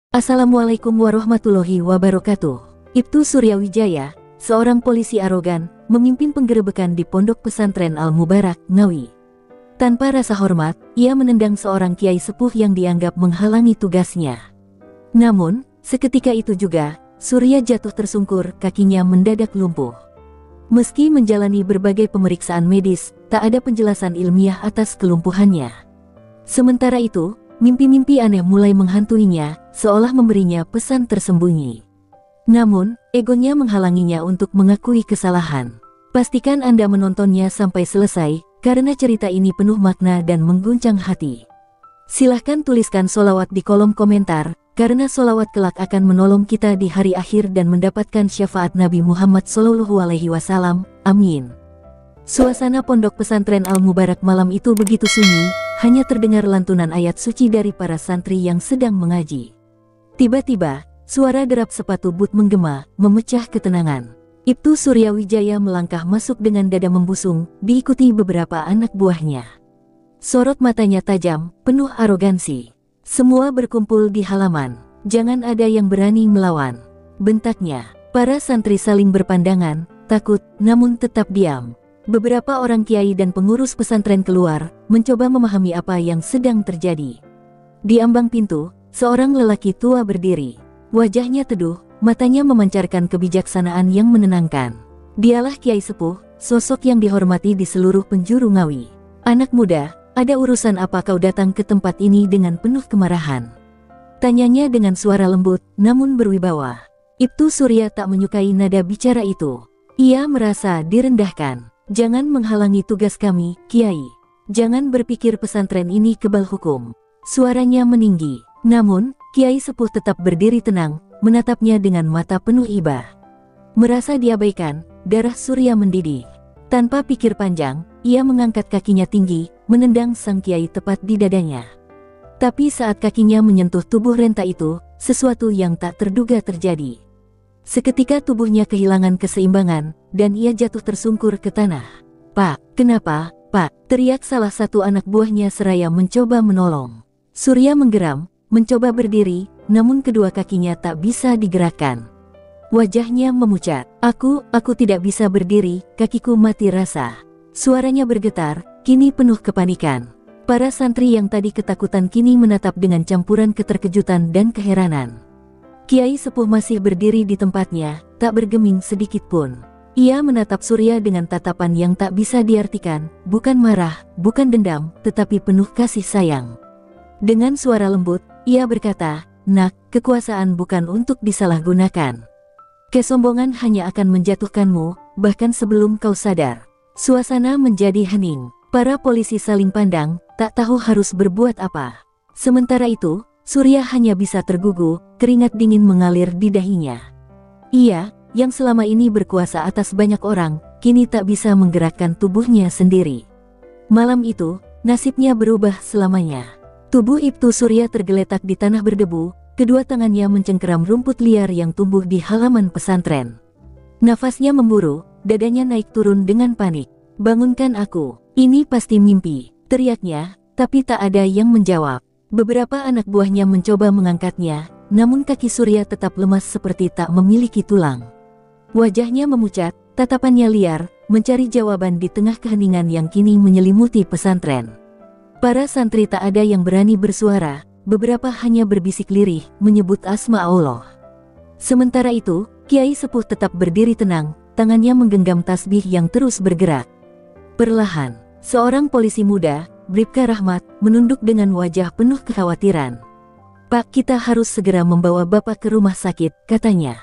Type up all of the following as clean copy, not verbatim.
Assalamualaikum warahmatullahi wabarakatuh. Ibtu Suryawijaya, seorang polisi arogan, memimpin penggerebekan di pondok pesantren Al-Mubarak, Ngawi. Tanpa rasa hormat, ia menendang seorang kiai sepuh yang dianggap menghalangi tugasnya. Namun, seketika itu juga, Surya jatuh tersungkur, kakinya mendadak lumpuh. Meski menjalani berbagai pemeriksaan medis, tak ada penjelasan ilmiah atas kelumpuhannya. Sementara itu, mimpi-mimpi aneh mulai menghantuinya, seolah memberinya pesan tersembunyi. Namun, egonya menghalanginya untuk mengakui kesalahan. Pastikan Anda menontonnya sampai selesai, karena cerita ini penuh makna dan mengguncang hati. Silahkan tuliskan solawat di kolom komentar, karena solawat kelak akan menolong kita di hari akhir dan mendapatkan syafaat Nabi Muhammad SAW. Amin. Suasana pondok pesantren Al-Mubarak malam itu begitu sunyi, hanya terdengar lantunan ayat suci dari para santri yang sedang mengaji. Tiba-tiba, suara derap sepatu but menggema, memecah ketenangan. Ibtu Suryawijaya melangkah masuk dengan dada membusung, diikuti beberapa anak buahnya. Sorot matanya tajam, penuh arogansi. Semua berkumpul di halaman. Jangan ada yang berani melawan, bentaknya. Para santri saling berpandangan, takut, namun tetap diam. Beberapa orang kiai dan pengurus pesantren keluar, mencoba memahami apa yang sedang terjadi. Di ambang pintu, seorang lelaki tua berdiri. Wajahnya teduh, matanya memancarkan kebijaksanaan yang menenangkan. Dialah Kiai Sepuh, sosok yang dihormati di seluruh penjuru Ngawi. Anak muda, ada urusan apa kau datang ke tempat ini dengan penuh kemarahan? Tanyanya dengan suara lembut, namun berwibawa. Ibtu Surya tak menyukai nada bicara itu. Ia merasa direndahkan. Jangan menghalangi tugas kami, Kiai. Jangan berpikir pesantren ini kebal hukum. Suaranya meninggi. Namun, Kiai Sepuh tetap berdiri tenang, menatapnya dengan mata penuh iba. Merasa diabaikan, darah Surya mendidih. Tanpa pikir panjang, ia mengangkat kakinya tinggi, menendang sang Kiai tepat di dadanya. Tapi saat kakinya menyentuh tubuh renta itu, sesuatu yang tak terduga terjadi. Seketika tubuhnya kehilangan keseimbangan, dan ia jatuh tersungkur ke tanah. "Pak, kenapa, Pak?" teriak salah satu anak buahnya seraya mencoba menolong. Surya menggeram, mencoba berdiri, namun kedua kakinya tak bisa digerakkan. Wajahnya memucat. Aku tidak bisa berdiri, kakiku mati rasa." Suaranya bergetar, kini penuh kepanikan. Para santri yang tadi ketakutan kini menatap dengan campuran keterkejutan dan keheranan. Kiai Sepuh masih berdiri di tempatnya, tak bergeming sedikit pun. Ia menatap Surya dengan tatapan yang tak bisa diartikan, bukan marah, bukan dendam, tetapi penuh kasih sayang. Dengan suara lembut, ia berkata, "Nak, kekuasaan bukan untuk disalahgunakan. Kesombongan hanya akan menjatuhkanmu, bahkan sebelum kau sadar." Suasana menjadi hening. Para polisi saling pandang, tak tahu harus berbuat apa. Sementara itu, Surya hanya bisa tergugu, keringat dingin mengalir di dahinya. Ia, yang selama ini berkuasa atas banyak orang, kini tak bisa menggerakkan tubuhnya sendiri. Malam itu, nasibnya berubah selamanya. Tubuh Ibtu Surya tergeletak di tanah berdebu, kedua tangannya mencengkeram rumput liar yang tumbuh di halaman pesantren. Nafasnya memburu, dadanya naik turun dengan panik. "Bangunkan aku, ini pasti mimpi," teriaknya, tapi tak ada yang menjawab. Beberapa anak buahnya mencoba mengangkatnya, namun kaki Surya tetap lemas seperti tak memiliki tulang. Wajahnya memucat, tatapannya liar, mencari jawaban di tengah keheningan yang kini menyelimuti pesantren. Para santri tak ada yang berani bersuara, beberapa hanya berbisik lirih, menyebut asma Allah. Sementara itu, Kiai Sepuh tetap berdiri tenang, tangannya menggenggam tasbih yang terus bergerak. Perlahan, seorang polisi muda, Bribka Rahmat, menunduk dengan wajah penuh kekhawatiran. "Pak, kita harus segera membawa Bapak ke rumah sakit," katanya.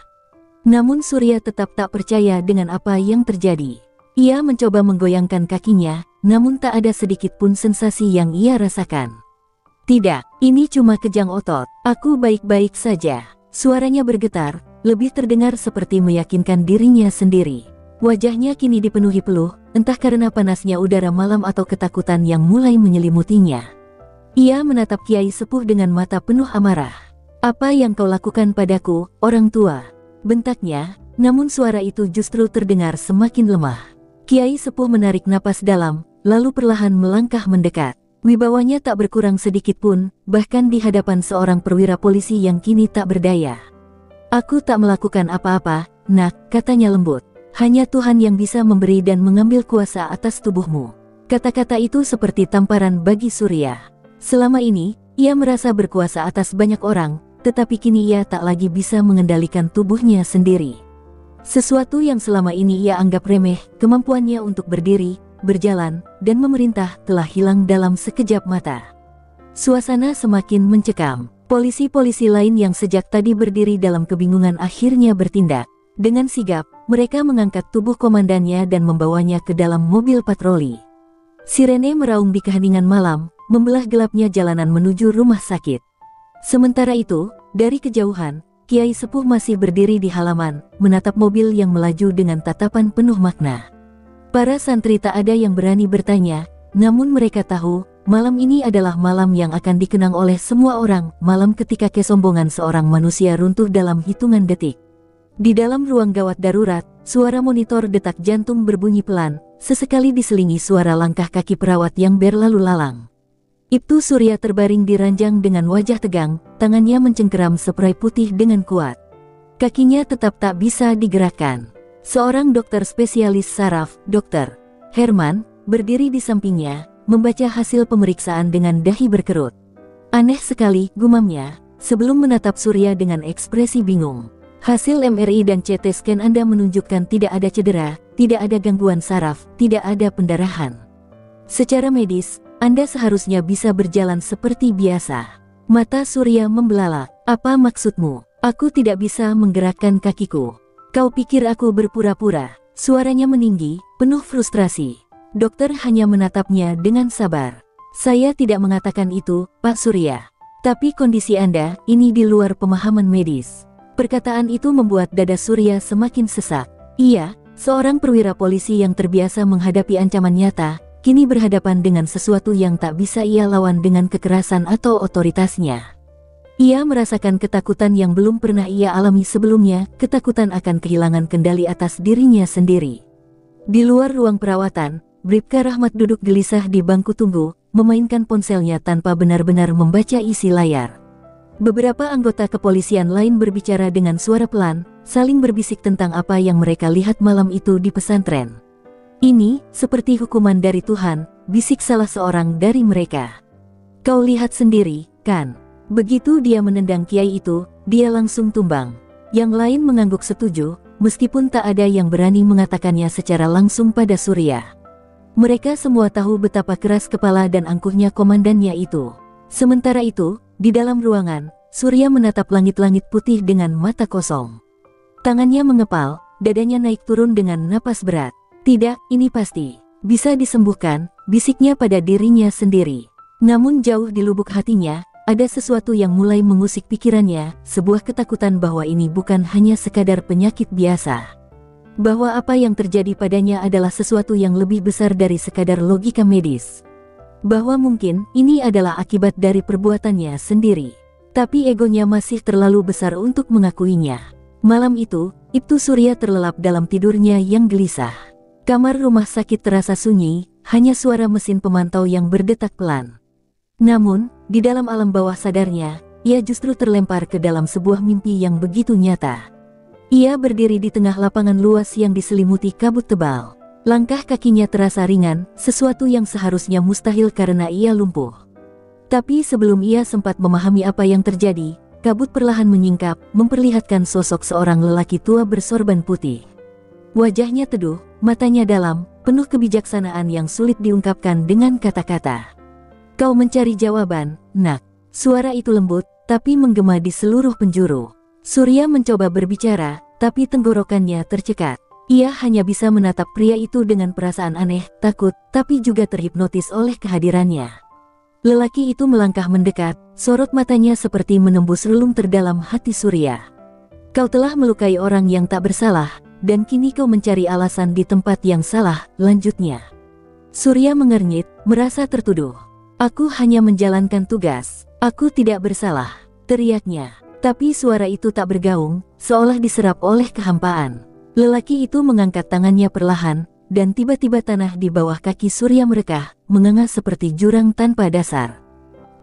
Namun Surya tetap tak percaya dengan apa yang terjadi. Ia mencoba menggoyangkan kakinya, namun tak ada sedikit pun sensasi yang ia rasakan. "Tidak, ini cuma kejang otot, aku baik-baik saja." Suaranya bergetar, lebih terdengar seperti meyakinkan dirinya sendiri. Wajahnya kini dipenuhi peluh, entah karena panasnya udara malam atau ketakutan yang mulai menyelimutinya. Ia menatap Kiai Sepuh dengan mata penuh amarah. "Apa yang kau lakukan padaku, orang tua?" bentaknya, namun suara itu justru terdengar semakin lemah. Kiai Sepuh menarik napas dalam, lalu perlahan melangkah mendekat. Wibawanya tak berkurang sedikit pun, bahkan di hadapan seorang perwira polisi yang kini tak berdaya. "Aku tak melakukan apa-apa, Nak," katanya lembut. "Hanya Tuhan yang bisa memberi dan mengambil kuasa atas tubuhmu." Kata-kata itu seperti tamparan bagi Surya. Selama ini, ia merasa berkuasa atas banyak orang, tetapi kini ia tak lagi bisa mengendalikan tubuhnya sendiri. Sesuatu yang selama ini ia anggap remeh, kemampuannya untuk berdiri, berjalan, dan memerintah telah hilang dalam sekejap mata. Suasana semakin mencekam. Polisi-polisi lain yang sejak tadi berdiri dalam kebingungan akhirnya bertindak. Dengan sigap, mereka mengangkat tubuh komandannya dan membawanya ke dalam mobil patroli. Sirene meraung di keheningan malam, membelah gelapnya jalanan menuju rumah sakit. Sementara itu, dari kejauhan, Kiai Sepuh masih berdiri di halaman, menatap mobil yang melaju dengan tatapan penuh makna. Para santri tak ada yang berani bertanya, namun mereka tahu, malam ini adalah malam yang akan dikenang oleh semua orang, malam ketika kesombongan seorang manusia runtuh dalam hitungan detik. Di dalam ruang gawat darurat, suara monitor detak jantung berbunyi pelan, sesekali diselingi suara langkah kaki perawat yang berlalu lalang. Ibtu Surya terbaring di ranjang dengan wajah tegang, tangannya mencengkeram spray putih dengan kuat. Kakinya tetap tak bisa digerakkan. Seorang dokter spesialis saraf, Dr. Herman, berdiri di sampingnya, membaca hasil pemeriksaan dengan dahi berkerut. "Aneh sekali," gumamnya, sebelum menatap Surya dengan ekspresi bingung. "Hasil MRI dan CT scan Anda menunjukkan tidak ada cedera, tidak ada gangguan saraf, tidak ada pendarahan. Secara medis, Anda seharusnya bisa berjalan seperti biasa." Mata Surya membelalak. "Apa maksudmu? Aku tidak bisa menggerakkan kakiku. Kau pikir aku berpura-pura?" Suaranya meninggi, penuh frustrasi. Dokter hanya menatapnya dengan sabar. "Saya tidak mengatakan itu, Pak Surya. Tapi kondisi Anda ini di luar pemahaman medis." Perkataan itu membuat dada Surya semakin sesak. Ia, seorang perwira polisi yang terbiasa menghadapi ancaman nyata, kini berhadapan dengan sesuatu yang tak bisa ia lawan dengan kekerasan atau otoritasnya. Ia merasakan ketakutan yang belum pernah ia alami sebelumnya, ketakutan akan kehilangan kendali atas dirinya sendiri. Di luar ruang perawatan, Bribka Rahmat duduk gelisah di bangku tunggu, memainkan ponselnya tanpa benar-benar membaca isi layar. Beberapa anggota kepolisian lain berbicara dengan suara pelan, saling berbisik tentang apa yang mereka lihat malam itu di pesantren. "Ini seperti hukuman dari Tuhan," bisik salah seorang dari mereka. "Kau lihat sendiri, kan?" Begitu dia menendang kiai itu, dia langsung tumbang. Yang lain mengangguk setuju, meskipun tak ada yang berani mengatakannya secara langsung pada Surya. Mereka semua tahu betapa keras kepala dan angkuhnya komandannya itu. Sementara itu, di dalam ruangan, Surya menatap langit-langit putih dengan mata kosong. Tangannya mengepal, dadanya naik turun dengan napas berat. "Tidak, ini pasti bisa disembuhkan," bisiknya pada dirinya sendiri. Namun jauh di lubuk hatinya, ada sesuatu yang mulai mengusik pikirannya, sebuah ketakutan bahwa ini bukan hanya sekadar penyakit biasa. Bahwa apa yang terjadi padanya adalah sesuatu yang lebih besar dari sekadar logika medis. Bahwa mungkin ini adalah akibat dari perbuatannya sendiri. Tapi egonya masih terlalu besar untuk mengakuinya. Malam itu, Ibtu Surya terlelap dalam tidurnya yang gelisah. Kamar rumah sakit terasa sunyi, hanya suara mesin pemantau yang berdetak pelan. Namun, di dalam alam bawah sadarnya, ia justru terlempar ke dalam sebuah mimpi yang begitu nyata. Ia berdiri di tengah lapangan luas yang diselimuti kabut tebal. Langkah kakinya terasa ringan, sesuatu yang seharusnya mustahil karena ia lumpuh. Tapi sebelum ia sempat memahami apa yang terjadi, kabut perlahan menyingkap, memperlihatkan sosok seorang lelaki tua bersorban putih. Wajahnya teduh, matanya dalam, penuh kebijaksanaan yang sulit diungkapkan dengan kata-kata. "Kau mencari jawaban, Nak." Suara itu lembut, tapi menggema di seluruh penjuru. Surya mencoba berbicara, tapi tenggorokannya tercekat. Ia hanya bisa menatap pria itu dengan perasaan aneh, takut, tapi juga terhipnotis oleh kehadirannya. Lelaki itu melangkah mendekat, sorot matanya seperti menembus relung terdalam hati Surya. "Kau telah melukai orang yang tak bersalah, dan kini kau mencari alasan di tempat yang salah," lanjutnya. Surya mengernyit, merasa tertuduh. "Aku hanya menjalankan tugas. Aku tidak bersalah," teriaknya. Tapi suara itu tak bergaung, seolah diserap oleh kehampaan. Lelaki itu mengangkat tangannya perlahan, dan tiba-tiba tanah di bawah kaki Surya merekah, menganga seperti jurang tanpa dasar.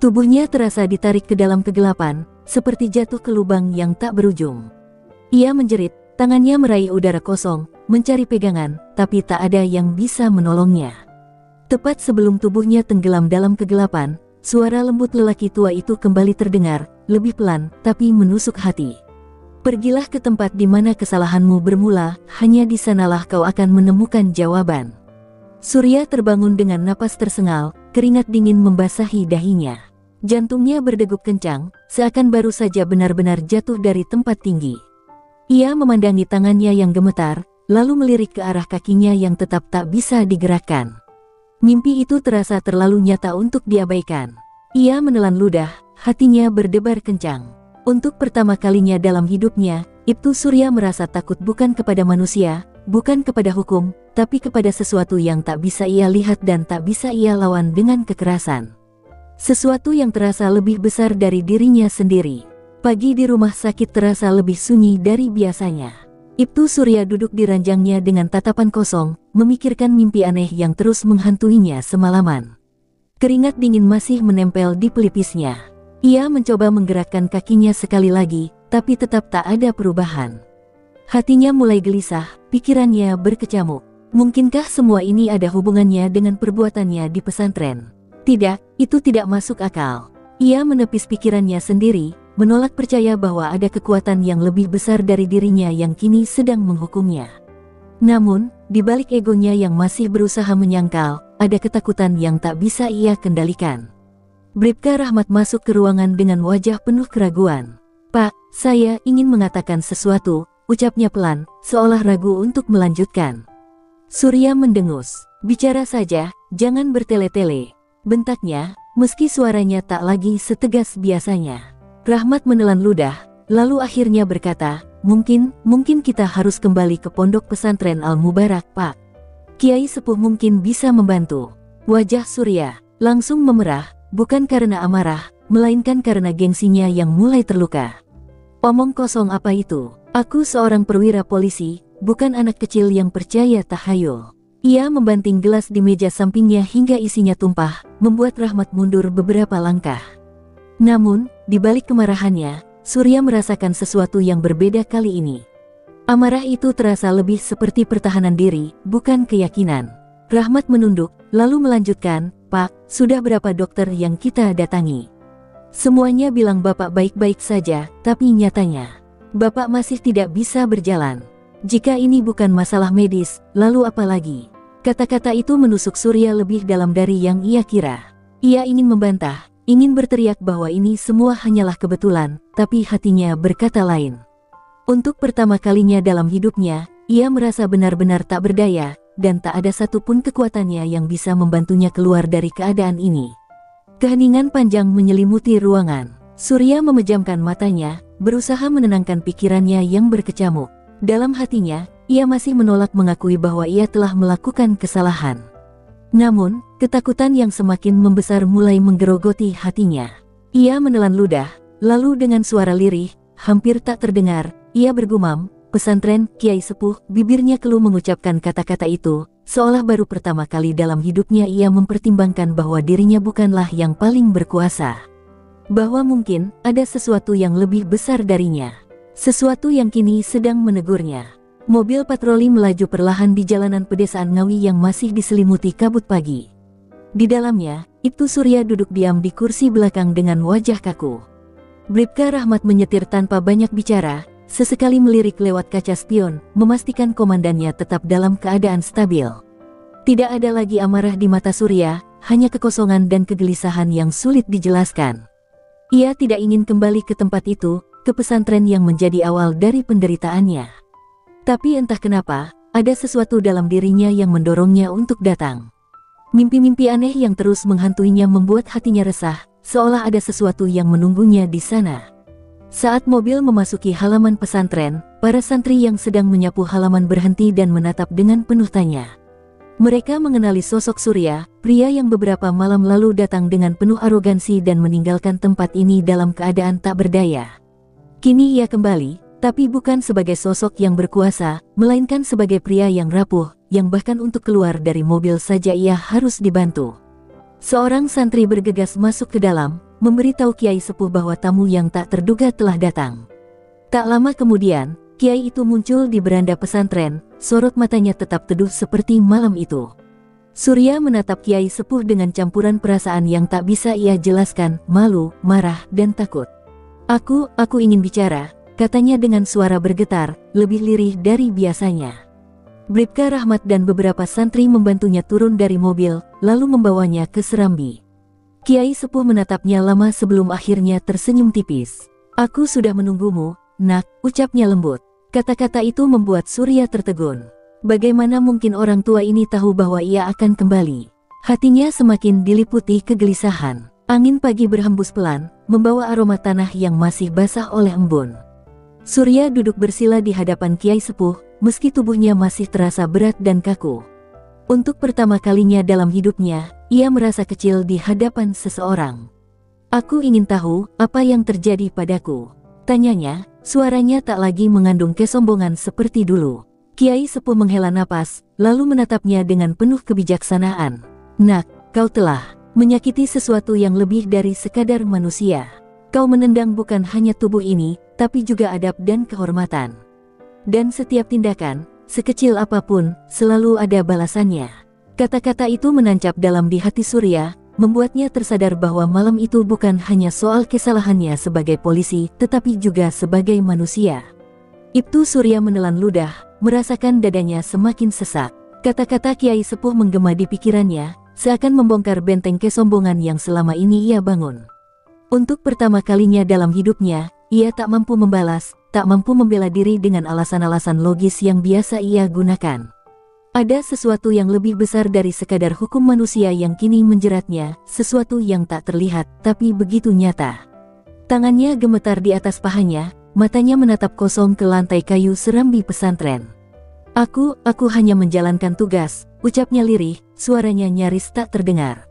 Tubuhnya terasa ditarik ke dalam kegelapan, seperti jatuh ke lubang yang tak berujung. Ia menjerit, tangannya meraih udara kosong, mencari pegangan, tapi tak ada yang bisa menolongnya. Tepat sebelum tubuhnya tenggelam dalam kegelapan, suara lembut lelaki tua itu kembali terdengar, lebih pelan, tapi menusuk hati. Pergilah ke tempat di mana kesalahanmu bermula, hanya di sanalah kau akan menemukan jawaban. Surya terbangun dengan napas tersengal, keringat dingin membasahi dahinya. Jantungnya berdegup kencang, seakan baru saja benar-benar jatuh dari tempat tinggi. Ia memandangi tangannya yang gemetar, lalu melirik ke arah kakinya yang tetap tak bisa digerakkan. Mimpi itu terasa terlalu nyata untuk diabaikan. Ia menelan ludah, hatinya berdebar kencang. Untuk pertama kalinya dalam hidupnya, Ibtu Surya merasa takut bukan kepada manusia, bukan kepada hukum, tapi kepada sesuatu yang tak bisa ia lihat dan tak bisa ia lawan dengan kekerasan. Sesuatu yang terasa lebih besar dari dirinya sendiri. Pagi di rumah sakit terasa lebih sunyi dari biasanya. Ibtu Surya duduk di ranjangnya dengan tatapan kosong, memikirkan mimpi aneh yang terus menghantuinya semalaman. Keringat dingin masih menempel di pelipisnya. Ia mencoba menggerakkan kakinya sekali lagi, tapi tetap tak ada perubahan. Hatinya mulai gelisah, pikirannya berkecamuk. Mungkinkah semua ini ada hubungannya dengan perbuatannya di pesantren? Tidak, itu tidak masuk akal. Ia menepis pikirannya sendiri, menolak percaya bahwa ada kekuatan yang lebih besar dari dirinya yang kini sedang menghukumnya. Namun, di balik egonya yang masih berusaha menyangkal, ada ketakutan yang tak bisa ia kendalikan. Bribka Rahmat masuk ke ruangan dengan wajah penuh keraguan. "Pak, saya ingin mengatakan sesuatu," ucapnya pelan, seolah ragu untuk melanjutkan. Surya mendengus. "Bicara saja, jangan bertele-tele," bentaknya, meski suaranya tak lagi setegas biasanya. Rahmat menelan ludah, lalu akhirnya berkata, Mungkin kita harus kembali ke pondok pesantren Al-Mubarak, Pak. Kiai Sepuh mungkin bisa membantu." Wajah Surya langsung memerah, bukan karena amarah, melainkan karena gengsinya yang mulai terluka. "Omong kosong apa itu? Aku seorang perwira polisi, bukan anak kecil yang percaya tahayul." Ia membanting gelas di meja sampingnya hingga isinya tumpah, membuat Rahmat mundur beberapa langkah. Namun, di balik kemarahannya, Surya merasakan sesuatu yang berbeda kali ini. Amarah itu terasa lebih seperti pertahanan diri, bukan keyakinan. Rahmat menunduk, lalu melanjutkan, "Pak, sudah berapa dokter yang kita datangi? Semuanya bilang Bapak baik-baik saja, tapi nyatanya, Bapak masih tidak bisa berjalan. Jika ini bukan masalah medis, lalu apa lagi?" Kata-kata itu menusuk Surya lebih dalam dari yang ia kira. Ia ingin membantah, ingin berteriak bahwa ini semua hanyalah kebetulan, tapi hatinya berkata lain. Untuk pertama kalinya dalam hidupnya, ia merasa benar-benar tak berdaya, dan tak ada satupun kekuatannya yang bisa membantunya keluar dari keadaan ini. Keheningan panjang menyelimuti ruangan. Surya memejamkan matanya, berusaha menenangkan pikirannya yang berkecamuk. Dalam hatinya, ia masih menolak mengakui bahwa ia telah melakukan kesalahan. Namun, ketakutan yang semakin membesar mulai menggerogoti hatinya. Ia menelan ludah, lalu dengan suara lirih, hampir tak terdengar, ia bergumam, "Pesantren, Kiai Sepuh." Bibirnya keluh mengucapkan kata-kata itu, seolah baru pertama kali dalam hidupnya ia mempertimbangkan bahwa dirinya bukanlah yang paling berkuasa. Bahwa mungkin ada sesuatu yang lebih besar darinya. Sesuatu yang kini sedang menegurnya. Mobil patroli melaju perlahan di jalanan pedesaan Ngawi yang masih diselimuti kabut pagi. Di dalamnya, Ibtu Surya duduk diam di kursi belakang dengan wajah kaku. Bribka Rahmat menyetir tanpa banyak bicara, sesekali melirik lewat kaca spion, memastikan komandannya tetap dalam keadaan stabil. Tidak ada lagi amarah di mata Surya, hanya kekosongan dan kegelisahan yang sulit dijelaskan. Ia tidak ingin kembali ke tempat itu, ke pesantren yang menjadi awal dari penderitaannya. Tapi entah kenapa, ada sesuatu dalam dirinya yang mendorongnya untuk datang. Mimpi-mimpi aneh yang terus menghantuinya membuat hatinya resah, seolah ada sesuatu yang menunggunya di sana. Saat mobil memasuki halaman pesantren, para santri yang sedang menyapu halaman berhenti dan menatap dengan penuh tanya. Mereka mengenali sosok Surya, pria yang beberapa malam lalu datang dengan penuh arogansi dan meninggalkan tempat ini dalam keadaan tak berdaya. Kini ia kembali, Tapi bukan sebagai sosok yang berkuasa, melainkan sebagai pria yang rapuh, yang bahkan untuk keluar dari mobil saja ia harus dibantu. Seorang santri bergegas masuk ke dalam, memberitahu Kiai Sepuh bahwa tamu yang tak terduga telah datang. Tak lama kemudian, Kiai itu muncul di beranda pesantren, sorot matanya tetap teduh seperti malam itu. Surya menatap Kiai Sepuh dengan campuran perasaan yang tak bisa ia jelaskan, malu, marah, dan takut. Aku ingin bicara, katanya dengan suara bergetar, lebih lirih dari biasanya. Bribka Rahmat dan beberapa santri membantunya turun dari mobil, lalu membawanya ke serambi. Kiai Sepuh menatapnya lama sebelum akhirnya tersenyum tipis. Aku sudah menunggumu, nak, ucapnya lembut. Kata-kata itu membuat Surya tertegun. Bagaimana mungkin orang tua ini tahu bahwa ia akan kembali? Hatinya semakin diliputi kegelisahan. Angin pagi berhembus pelan, membawa aroma tanah yang masih basah oleh embun. Surya duduk bersila di hadapan Kiai Sepuh, meski tubuhnya masih terasa berat dan kaku. Untuk pertama kalinya dalam hidupnya, ia merasa kecil di hadapan seseorang. Aku ingin tahu apa yang terjadi padaku, tanyanya, suaranya tak lagi mengandung kesombongan seperti dulu. Kiai Sepuh menghela napas, lalu menatapnya dengan penuh kebijaksanaan. Nak, kau telah menyakiti sesuatu yang lebih dari sekadar manusia. Kau menendang bukan hanya tubuh ini, tapi juga adab dan kehormatan. Dan setiap tindakan, sekecil apapun, selalu ada balasannya. Kata-kata itu menancap dalam di hati Surya, membuatnya tersadar bahwa malam itu bukan hanya soal kesalahannya sebagai polisi, tetapi juga sebagai manusia. Ibtu Surya menelan ludah, merasakan dadanya semakin sesak. Kata-kata Kiai Sepuh menggema di pikirannya, seakan membongkar benteng kesombongan yang selama ini ia bangun. Untuk pertama kalinya dalam hidupnya, ia tak mampu membalas, tak mampu membela diri dengan alasan-alasan logis yang biasa ia gunakan. Ada sesuatu yang lebih besar dari sekadar hukum manusia yang kini menjeratnya, sesuatu yang tak terlihat, tapi begitu nyata. Tangannya gemetar di atas pahanya, matanya menatap kosong ke lantai kayu serambi pesantren. Aku hanya menjalankan tugas, ucapnya lirih, suaranya nyaris tak terdengar.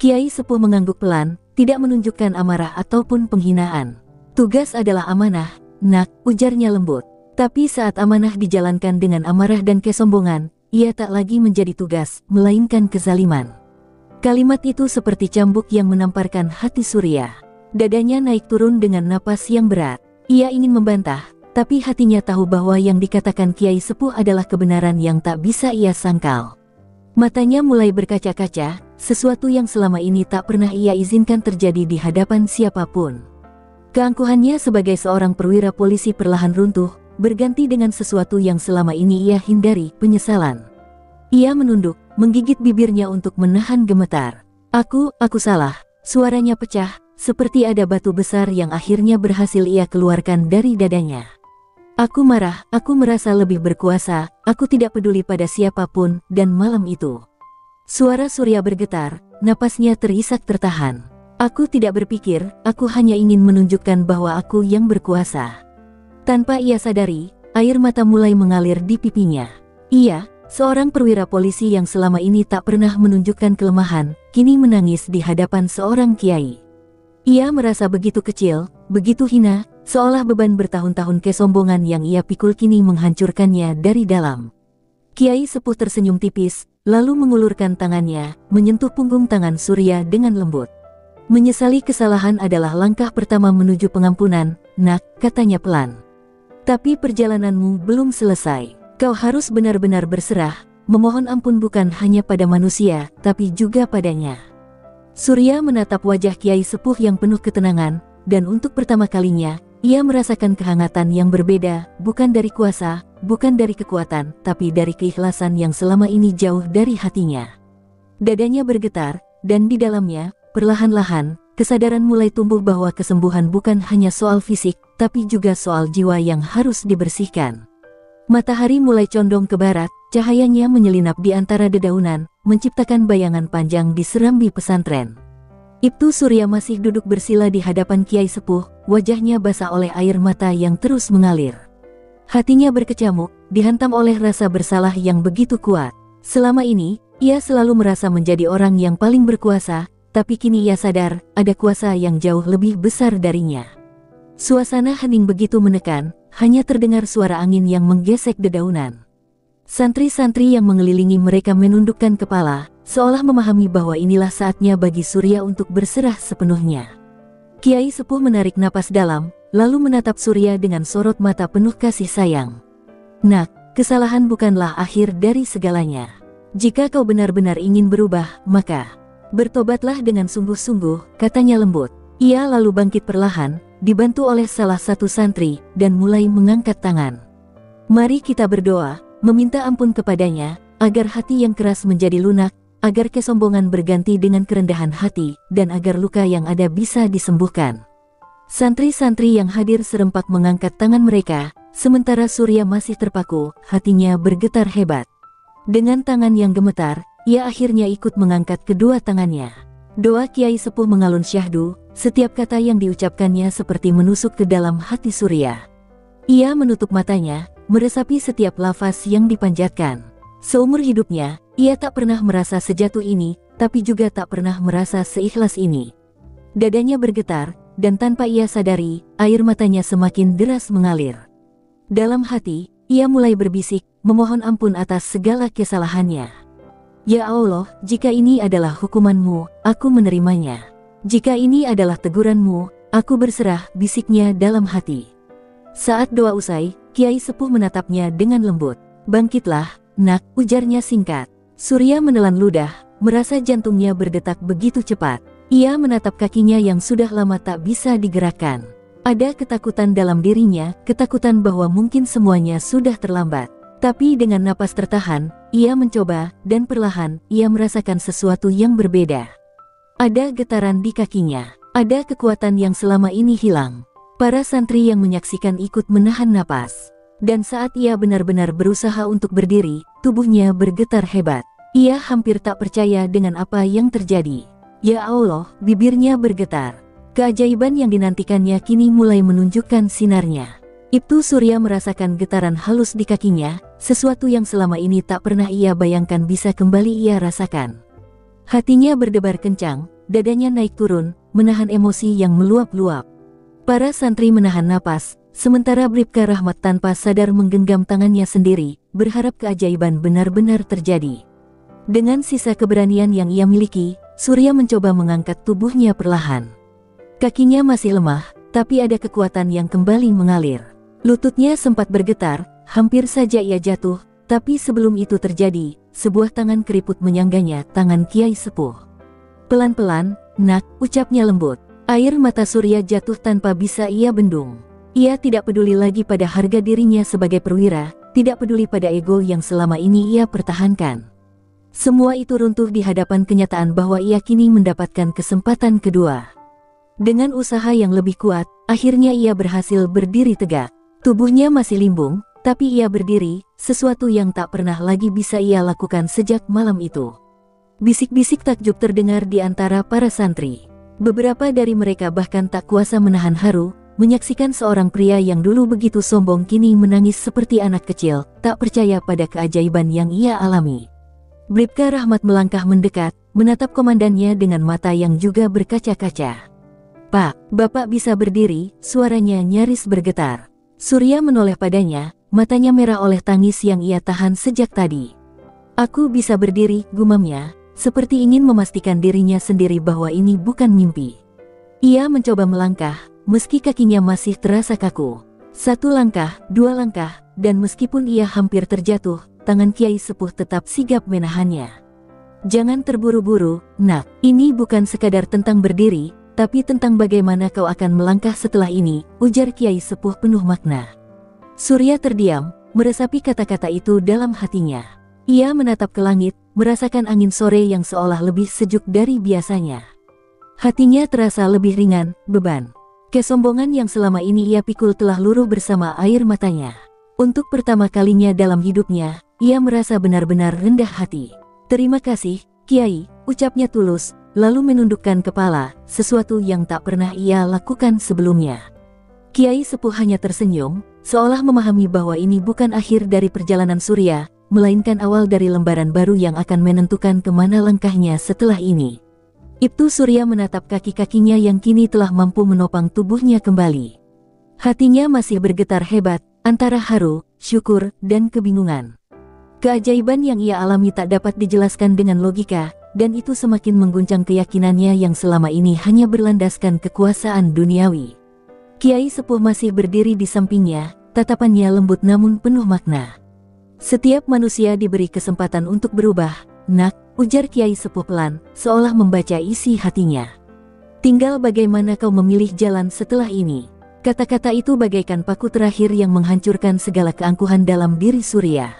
Kiai Sepuh mengangguk pelan, tidak menunjukkan amarah ataupun penghinaan. Tugas adalah amanah, nak, ujarnya lembut. Tapi saat amanah dijalankan dengan amarah dan kesombongan, ia tak lagi menjadi tugas, melainkan kezaliman. Kalimat itu seperti cambuk yang menamparkan hati Surya. Dadanya naik turun dengan napas yang berat. Ia ingin membantah, tapi hatinya tahu bahwa yang dikatakan Kiai Sepuh adalah kebenaran yang tak bisa ia sangkal. Matanya mulai berkaca-kaca, sesuatu yang selama ini tak pernah ia izinkan terjadi di hadapan siapapun. Keangkuhannya sebagai seorang perwira polisi perlahan runtuh, berganti dengan sesuatu yang selama ini ia hindari, penyesalan. Ia menunduk, menggigit bibirnya untuk menahan gemetar. Aku salah, suaranya pecah, seperti ada batu besar yang akhirnya berhasil ia keluarkan dari dadanya. Aku marah, aku merasa lebih berkuasa, aku tidak peduli pada siapapun, dan malam itu. Suara Surya bergetar, napasnya terisak tertahan. Aku tidak berpikir, aku hanya ingin menunjukkan bahwa aku yang berkuasa. Tanpa ia sadari, air mata mulai mengalir di pipinya. Ia, seorang perwira polisi yang selama ini tak pernah menunjukkan kelemahan, kini menangis di hadapan seorang kiai. Ia merasa begitu kecil, begitu hina, seolah beban bertahun-tahun kesombongan yang ia pikul kini menghancurkannya dari dalam. Kiai Sepuh tersenyum tipis, lalu mengulurkan tangannya, menyentuh punggung tangan Surya dengan lembut. Menyesali kesalahan adalah langkah pertama menuju pengampunan, nak, katanya pelan. Tapi perjalananmu belum selesai. Kau harus benar-benar berserah, memohon ampun bukan hanya pada manusia, tapi juga padanya. Surya menatap wajah Kiai Sepuh yang penuh ketenangan, dan untuk pertama kalinya, ia merasakan kehangatan yang berbeda, bukan dari kuasa, bukan dari kekuatan, tapi dari keikhlasan yang selama ini jauh dari hatinya. Dadanya bergetar, dan di dalamnya, perlahan-lahan, kesadaran mulai tumbuh bahwa kesembuhan bukan hanya soal fisik, tapi juga soal jiwa yang harus dibersihkan. Matahari mulai condong ke barat, cahayanya menyelinap di antara dedaunan, menciptakan bayangan panjang di serambi pesantren. Ibtu Surya masih duduk bersila di hadapan Kiai Sepuh, wajahnya basah oleh air mata yang terus mengalir. Hatinya berkecamuk, dihantam oleh rasa bersalah yang begitu kuat. Selama ini, ia selalu merasa menjadi orang yang paling berkuasa, tapi kini ia sadar, ada kuasa yang jauh lebih besar darinya. Suasana hening begitu menekan, hanya terdengar suara angin yang menggesek dedaunan. Santri-santri yang mengelilingi mereka menundukkan kepala, seolah memahami bahwa inilah saatnya bagi Surya untuk berserah sepenuhnya. Kiai sepuh menarik napas dalam, lalu menatap Surya dengan sorot mata penuh kasih sayang. "Nak, kesalahan bukanlah akhir dari segalanya. Jika kau benar-benar ingin berubah, maka bertobatlah dengan sungguh-sungguh," katanya lembut. Ia lalu bangkit perlahan, dibantu oleh salah satu santri, dan mulai mengangkat tangan. "Mari kita berdoa, meminta ampun kepadanya, agar hati yang keras menjadi lunak, agar kesombongan berganti dengan kerendahan hati, dan agar luka yang ada bisa disembuhkan." Santri-santri yang hadir serempak mengangkat tangan mereka, sementara Surya masih terpaku, hatinya bergetar hebat. Dengan tangan yang gemetar, ia akhirnya ikut mengangkat kedua tangannya. Doa Kiai sepuh mengalun syahdu, setiap kata yang diucapkannya seperti menusuk ke dalam hati Surya. Ia menutup matanya, meresapi setiap lafaz yang dipanjatkan. Seumur hidupnya, ia tak pernah merasa sejatuh ini, tapi juga tak pernah merasa seikhlas ini. Dadanya bergetar, dan tanpa ia sadari, air matanya semakin deras mengalir. Dalam hati, ia mulai berbisik, memohon ampun atas segala kesalahannya. "Ya Allah, jika ini adalah hukuman-Mu, aku menerimanya. Jika ini adalah teguran-Mu, aku berserah," bisiknya dalam hati. Saat doa usai, Kiai sepuh menatapnya dengan lembut. "Bangkitlah, nak," ujarnya singkat. Surya menelan ludah, merasa jantungnya berdetak begitu cepat. Ia menatap kakinya yang sudah lama tak bisa digerakkan. Ada ketakutan dalam dirinya, ketakutan bahwa mungkin semuanya sudah terlambat. Tapi dengan napas tertahan, ia mencoba, dan perlahan, ia merasakan sesuatu yang berbeda. Ada getaran di kakinya, ada kekuatan yang selama ini hilang. Para santri yang menyaksikan ikut menahan napas. Dan saat ia benar-benar berusaha untuk berdiri, tubuhnya bergetar hebat. Ia hampir tak percaya dengan apa yang terjadi. "Ya Allah," bibirnya bergetar. Keajaiban yang dinantikannya kini mulai menunjukkan sinarnya. Ibtu Surya merasakan getaran halus di kakinya, sesuatu yang selama ini tak pernah ia bayangkan bisa kembali ia rasakan. Hatinya berdebar kencang, dadanya naik turun, menahan emosi yang meluap-luap. Para santri menahan napas, sementara Bribka Rahmat tanpa sadar menggenggam tangannya sendiri, berharap keajaiban benar-benar terjadi. Dengan sisa keberanian yang ia miliki, Surya mencoba mengangkat tubuhnya perlahan. Kakinya masih lemah, tapi ada kekuatan yang kembali mengalir. Lututnya sempat bergetar, hampir saja ia jatuh, tapi sebelum itu terjadi, sebuah tangan keriput menyangganya tangan Kiai sepuh. "Pelan-pelan, nak," ucapnya lembut. Air mata Surya jatuh tanpa bisa ia bendung. Ia tidak peduli lagi pada harga dirinya sebagai perwira, tidak peduli pada ego yang selama ini ia pertahankan. Semua itu runtuh di hadapan kenyataan bahwa ia kini mendapatkan kesempatan kedua. Dengan usaha yang lebih kuat, akhirnya ia berhasil berdiri tegak. Tubuhnya masih limbung, tapi ia berdiri, sesuatu yang tak pernah lagi bisa ia lakukan sejak malam itu. Bisik-bisik takjub terdengar di antara para santri. Beberapa dari mereka bahkan tak kuasa menahan haru, menyaksikan seorang pria yang dulu begitu sombong kini menangis seperti anak kecil, tak percaya pada keajaiban yang ia alami. Bribka Rahmat melangkah mendekat, menatap komandannya dengan mata yang juga berkaca-kaca. "Pak, Bapak bisa berdiri," suaranya nyaris bergetar. Surya menoleh padanya, matanya merah oleh tangis yang ia tahan sejak tadi. "Aku bisa berdiri," gumamnya, seperti ingin memastikan dirinya sendiri bahwa ini bukan mimpi. Ia mencoba melangkah, meski kakinya masih terasa kaku. Satu langkah, dua langkah, dan meskipun ia hampir terjatuh, tangan Kiai sepuh tetap sigap menahannya. "Jangan terburu-buru, nak. Ini bukan sekadar tentang berdiri, tapi tentang bagaimana kau akan melangkah setelah ini," ujar Kiai sepuh penuh makna. Surya terdiam, meresapi kata-kata itu dalam hatinya. Ia menatap ke langit, merasakan angin sore yang seolah lebih sejuk dari biasanya. Hatinya terasa lebih ringan, beban kesombongan yang selama ini ia pikul telah luruh bersama air matanya. Untuk pertama kalinya dalam hidupnya, ia merasa benar-benar rendah hati. "Terima kasih, Kiai," ucapnya tulus, lalu menundukkan kepala, sesuatu yang tak pernah ia lakukan sebelumnya. Kiai sepuh hanya tersenyum, seolah memahami bahwa ini bukan akhir dari perjalanan Surya, melainkan awal dari lembaran baru yang akan menentukan kemana langkahnya setelah ini. Ibtu Surya menatap kaki-kakinya yang kini telah mampu menopang tubuhnya kembali. Hatinya masih bergetar hebat, antara haru, syukur, dan kebingungan. Keajaiban yang ia alami tak dapat dijelaskan dengan logika, dan itu semakin mengguncang keyakinannya yang selama ini hanya berlandaskan kekuasaan duniawi. Kiai Sepuh masih berdiri di sampingnya, tatapannya lembut namun penuh makna. Setiap manusia diberi kesempatan untuk berubah, nak, ujar Kiai Sepuh pelan, seolah membaca isi hatinya. Tinggal bagaimana kau memilih jalan setelah ini. Kata-kata itu bagaikan paku terakhir yang menghancurkan segala keangkuhan dalam diri Surya.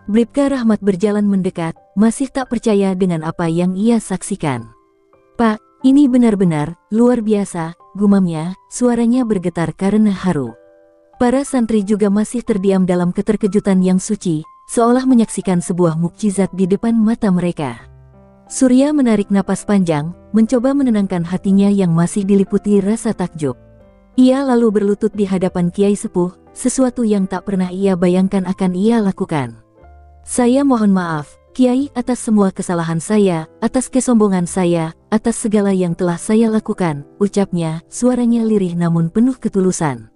Bribka Rahmat berjalan mendekat, masih tak percaya dengan apa yang ia saksikan. Pak, ini benar-benar luar biasa, gumamnya, suaranya bergetar karena haru. Para santri juga masih terdiam dalam keterkejutan yang suci, seolah menyaksikan sebuah mukjizat di depan mata mereka. Surya menarik napas panjang, mencoba menenangkan hatinya yang masih diliputi rasa takjub. Ia lalu berlutut di hadapan Kiai Sepuh, sesuatu yang tak pernah ia bayangkan akan ia lakukan. Saya mohon maaf, Kiai, atas semua kesalahan saya, atas kesombongan saya, atas segala yang telah saya lakukan, ucapnya, suaranya lirih namun penuh ketulusan.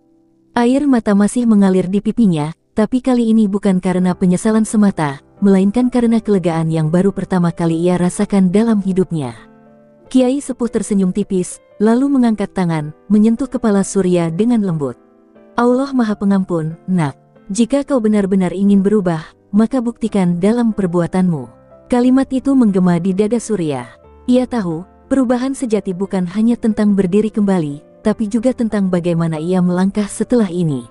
Air mata masih mengalir di pipinya, tapi kali ini bukan karena penyesalan semata, melainkan karena kelegaan yang baru pertama kali ia rasakan dalam hidupnya. Kiai Sepuh tersenyum tipis, lalu mengangkat tangan, menyentuh kepala Surya dengan lembut. Allah Maha Pengampun, nak. Jika kau benar-benar ingin berubah, maka buktikan dalam perbuatanmu. Kalimat itu menggema di dada Surya. Ia tahu, perubahan sejati bukan hanya tentang berdiri kembali, tapi juga tentang bagaimana ia melangkah setelah ini.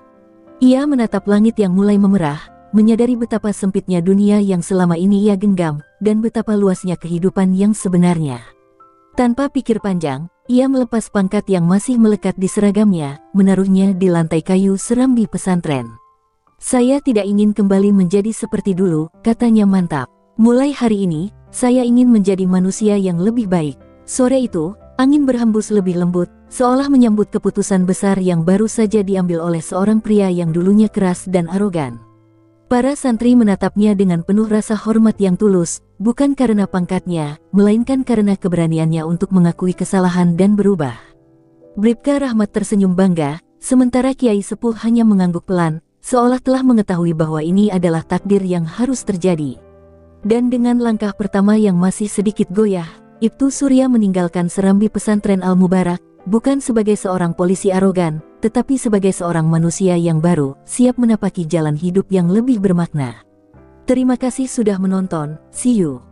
Ia menatap langit yang mulai memerah, menyadari betapa sempitnya dunia yang selama ini ia genggam, dan betapa luasnya kehidupan yang sebenarnya. Tanpa pikir panjang, ia melepas pangkat yang masih melekat di seragamnya, menaruhnya di lantai kayu serambi pesantren. Saya tidak ingin kembali menjadi seperti dulu, katanya mantap. Mulai hari ini, saya ingin menjadi manusia yang lebih baik. Sore itu, angin berhembus lebih lembut, seolah menyambut keputusan besar yang baru saja diambil oleh seorang pria yang dulunya keras dan arogan. Para santri menatapnya dengan penuh rasa hormat yang tulus, bukan karena pangkatnya, melainkan karena keberaniannya untuk mengakui kesalahan dan berubah. Bribka Rahmat tersenyum bangga, sementara Kiai Sepuh hanya mengangguk pelan, seolah telah mengetahui bahwa ini adalah takdir yang harus terjadi. Dan dengan langkah pertama yang masih sedikit goyah, Ibtu Surya meninggalkan serambi pesantren Al-Mubarak, bukan sebagai seorang polisi arogan, tetapi sebagai seorang manusia yang baru, siap menapaki jalan hidup yang lebih bermakna. Terima kasih sudah menonton, see you.